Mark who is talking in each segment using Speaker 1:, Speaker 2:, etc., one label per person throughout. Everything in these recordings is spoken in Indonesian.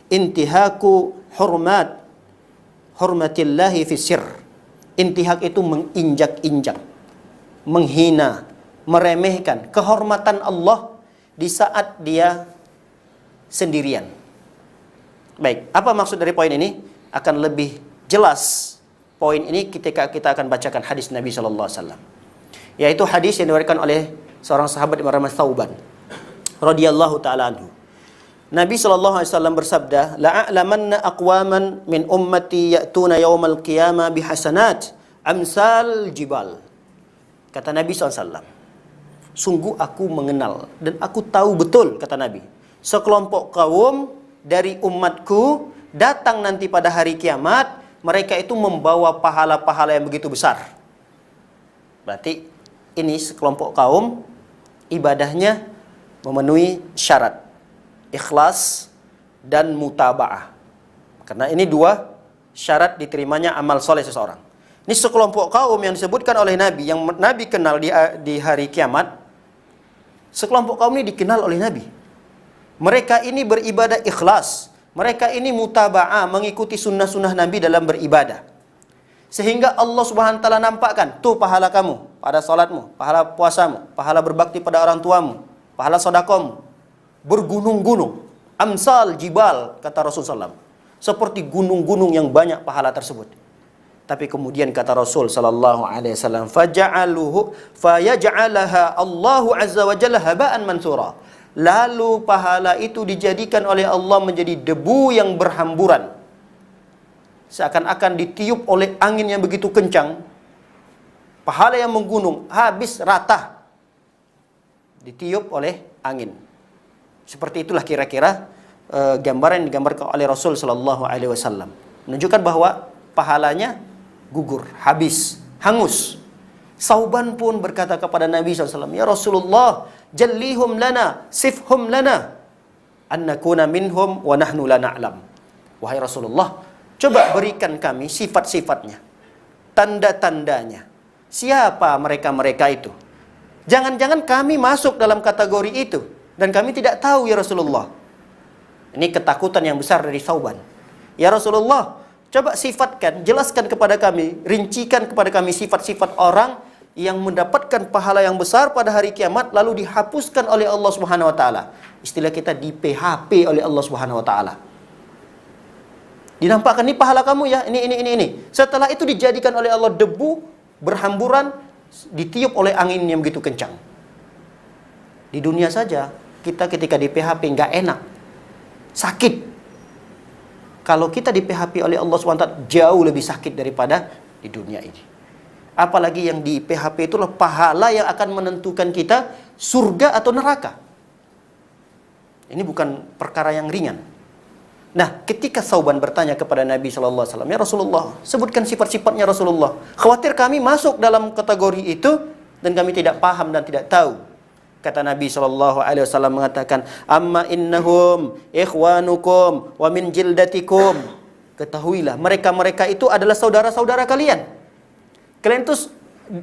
Speaker 1: intihaku hurmatillahi fi sir. Intihak itu menginjak-injak, menghina, meremehkan kehormatan Allah di saat dia sendirian. Baik, apa maksud dari poin ini? Akan lebih jelas poin ini ketika kita akan bacakan hadis Nabi sallallahu alaihi wasallam. Yaitu hadis yang diriwayatkan oleh seorang sahabat yang bernama Thauban radhiyallahu taala anhu. Nabi sallallahu alaihi wasallam bersabda, "La'alamanna aqwaman min ummati ya'tuna yaumal qiyamah bihasanat amsal jibal." Kata Nabi SAW, sungguh aku mengenal dan aku tahu betul, kata Nabi, sekelompok kaum dari umatku datang nanti pada hari kiamat, mereka itu membawa pahala-pahala yang begitu besar. Berarti ini sekelompok kaum ibadahnya memenuhi syarat ikhlas dan mutaba'ah. Karena ini dua syarat diterimanya amal soleh seseorang. Ini sekelompok kaum yang disebutkan oleh Nabi, yang Nabi kenal di hari kiamat. Sekelompok kaum ini dikenal oleh Nabi. Mereka ini beribadah ikhlas. Mereka ini mutaba'ah, mengikuti sunnah-sunnah Nabi dalam beribadah. Sehingga Allah Subhanahu wa taala nampakkan, tuh pahala kamu pada salatmu, pahala puasamu, pahala berbakti pada orang tuamu, pahala sedekahmu. Bergunung-gunung, amsal jibal, kata Rasulullah SAW, seperti gunung-gunung yang banyak pahala tersebut. Tapi kemudian kata Rasul sallallahu alaihi wasallam, fayaj'alaha Allahu azza wa jalla haba'an mansura. Lalu pahala itu dijadikan oleh Allah menjadi debu yang berhamburan. Seakan-akan ditiup oleh angin yang begitu kencang. Pahala yang menggunung habis rata, ditiup oleh angin. Seperti itulah kira-kira gambaran yang digambarkan oleh Rasul sallallahu alaihi wasallam, menunjukkan bahwa pahalanya gugur, habis, hangus. Thauban pun berkata kepada Nabi SAW, "Ya Rasulullah, jallihum lana, sifhum lana, an nakuna minhum wa nahnu la na'lam." Wahai Rasulullah, coba berikan kami sifat-sifatnya, tanda-tandanya. Siapa mereka-mereka itu? Jangan-jangan kami masuk dalam kategori itu dan kami tidak tahu, ya Rasulullah. Ini ketakutan yang besar dari Thauban. Ya Rasulullah, coba sifatkan, jelaskan kepada kami, rincikan kepada kami sifat-sifat orang yang mendapatkan pahala yang besar pada hari kiamat lalu dihapuskan oleh Allah Subhanahu wa taala. Istilah kita di PHP oleh Allah Subhanahu wa taala. Dinampakkan, ini pahala kamu ya, ini. Setelah itu dijadikan oleh Allah debu berhamburan, ditiup oleh angin yang begitu kencang. Di dunia saja kita ketika di PHP nggak enak, sakit. Kalau kita di PHP oleh Allah SWT jauh lebih sakit daripada di dunia ini. Apalagi yang di PHP itulah pahala yang akan menentukan kita surga atau neraka. Ini bukan perkara yang ringan. Nah, ketika Thauban bertanya kepada Nabi SAW, "Ya Rasulullah, sebutkan sifat-sifatnya Rasulullah. Khawatir kami masuk dalam kategori itu dan kami tidak paham dan tidak tahu." Kata Nabi SAW mengatakan, "Amma innahum ikhwanukum wa min jildatikum." Ketahuilah, mereka-mereka itu adalah saudara-saudara kalian. Kalian itu,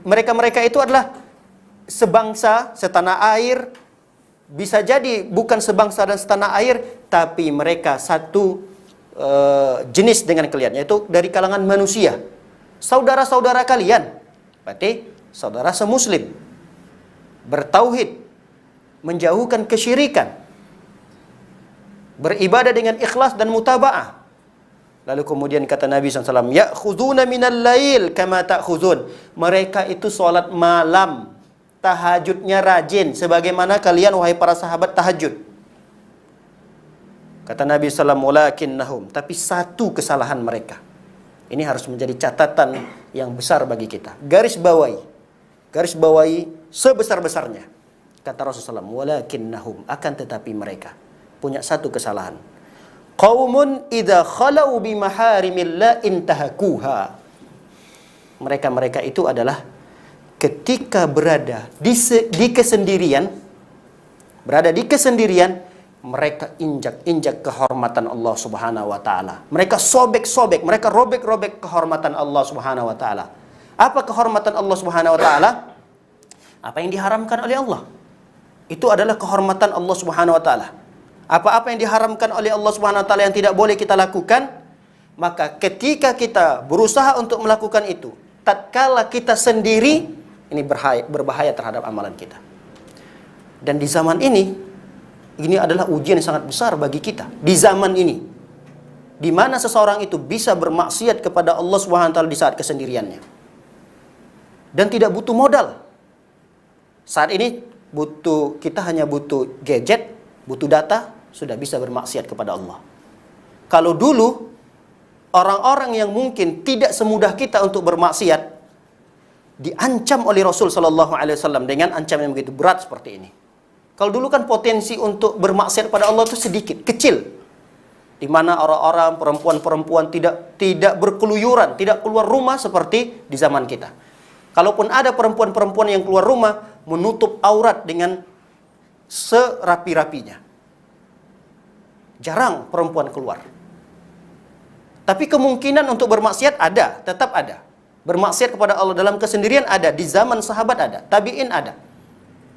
Speaker 1: mereka-mereka itu adalah sebangsa, setanah air. Bisa jadi bukan sebangsa dan setanah air, tapi mereka satu jenis dengan kalian, yaitu dari kalangan manusia. Saudara-saudara kalian, berarti saudara semuslim, bertauhid, menjauhkan kesyirikan, beribadah dengan ikhlas dan mutaba'ah. Lalu kemudian kata Nabi SAW, "Ya'khuduna minal lail kama ta'khudun." Mereka itu sholat malam, tahajudnya rajin, sebagaimana kalian wahai para sahabat tahajud. Kata Nabi SAW, "Walakinnahum," tapi satu kesalahan mereka. Ini harus menjadi catatan yang besar bagi kita. Garis bawahi sebesar-besarnya. Kata Rasulullah SAW, "Walakinnahum," akan tetapi mereka punya satu kesalahan. "Qaumun idza khalau bi maharimillah intahakuha." Mereka itu adalah ketika berada di kesendirian, mereka injak kehormatan Allah Subhanahu wa taala. Mereka sobek-sobek, mereka robek-robek kehormatan Allah Subhanahu wa taala. Apa kehormatan Allah Subhanahu wa taala? Apa yang diharamkan oleh Allah. Itu adalah kehormatan Allah Subhanahu wa taala. Apa-apa yang diharamkan oleh Allah Subhanahu wa taala yang tidak boleh kita lakukan, maka ketika kita berusaha untuk melakukan itu, tatkala kita sendiri, ini berbahaya terhadap amalan kita. Dan di zaman ini adalah ujian yang sangat besar bagi kita. Di zaman ini, di mana seseorang itu bisa bermaksiat kepada Allah Subhanahu wa taala di saat kesendiriannya. Dan tidak butuh modal. Saat ini kita hanya butuh gadget, butuh data, sudah bisa bermaksiat kepada Allah. Kalau dulu orang-orang yang mungkin tidak semudah kita untuk bermaksiat diancam oleh Rasul Shallallahu Alaihi Wasallam dengan ancaman yang begitu berat seperti ini. Kalau dulu kan potensi untuk bermaksiat pada Allah itu sedikit, kecil, di mana orang-orang perempuan-perempuan tidak berkeluyuran, tidak keluar rumah seperti di zaman kita. Kalaupun ada perempuan-perempuan yang keluar rumah, menutup aurat dengan serapi-rapinya. Jarang perempuan keluar. Tapi kemungkinan untuk bermaksiat ada, tetap ada. Bermaksiat kepada Allah dalam kesendirian ada, di zaman sahabat ada, tabi'in ada.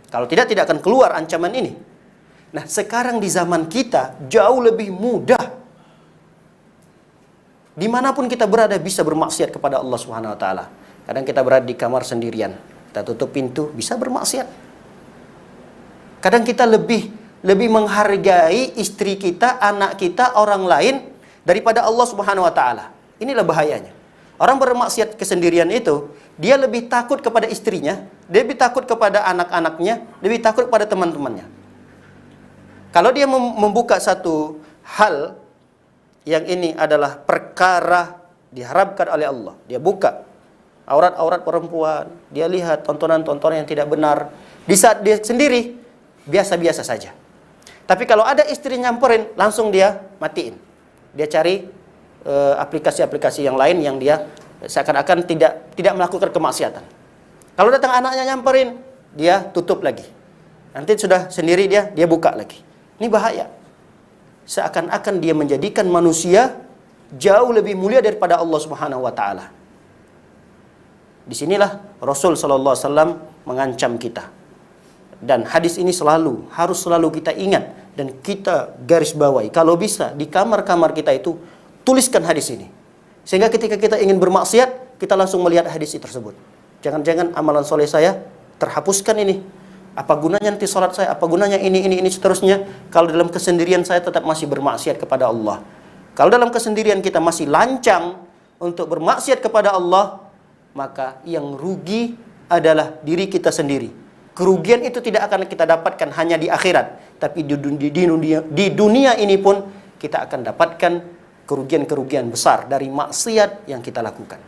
Speaker 1: Kalau tidak akan keluar ancaman ini. Nah, sekarang di zaman kita jauh lebih mudah. Dimanapun kita berada bisa bermaksiat kepada Allah Subhanahu wa taala. Kadang kita berada di kamar sendirian, kita tutup pintu, bisa bermaksiat. Kadang kita lebih menghargai istri kita, anak kita, orang lain daripada Allah Subhanahu wa taala. Inilah bahayanya. Orang bermaksiat kesendirian itu, dia lebih takut kepada istrinya, dia lebih takut kepada anak-anaknya, lebih takut kepada teman-temannya. Kalau dia membuka satu hal yang ini adalah perkara diharapkan oleh Allah, dia buka aurat-aurat perempuan, dia lihat tontonan-tontonan yang tidak benar, di saat dia sendiri biasa-biasa saja. Tapi kalau ada istri nyamperin, langsung dia matiin. Dia cari aplikasi-aplikasi yang lain yang dia seakan-akan tidak melakukan kemaksiatan. Kalau datang anaknya nyamperin, dia tutup lagi. Nanti sudah sendiri dia buka lagi. Ini bahaya. Seakan-akan dia menjadikan manusia jauh lebih mulia daripada Allah Subhanahu wa taala. Disinilah Rasul sallallahu alaihi wasallam mengancam kita. Dan hadis ini harus selalu kita ingat dan kita garis bawahi. Kalau bisa di kamar-kamar kita itu tuliskan hadis ini. Sehingga ketika kita ingin bermaksiat, kita langsung melihat hadis tersebut. Jangan-jangan amalan soleh saya terhapuskan ini. Apa gunanya nanti sholat saya? Apa gunanya ini seterusnya? Kalau dalam kesendirian saya tetap masih bermaksiat kepada Allah. Kalau dalam kesendirian kita masih lancang untuk bermaksiat kepada Allah, maka yang rugi adalah diri kita sendiri. Kerugian itu tidak akan kita dapatkan hanya di akhirat, tapi di dunia ini pun kita akan dapatkan kerugian-kerugian besar dari maksiat yang kita lakukan.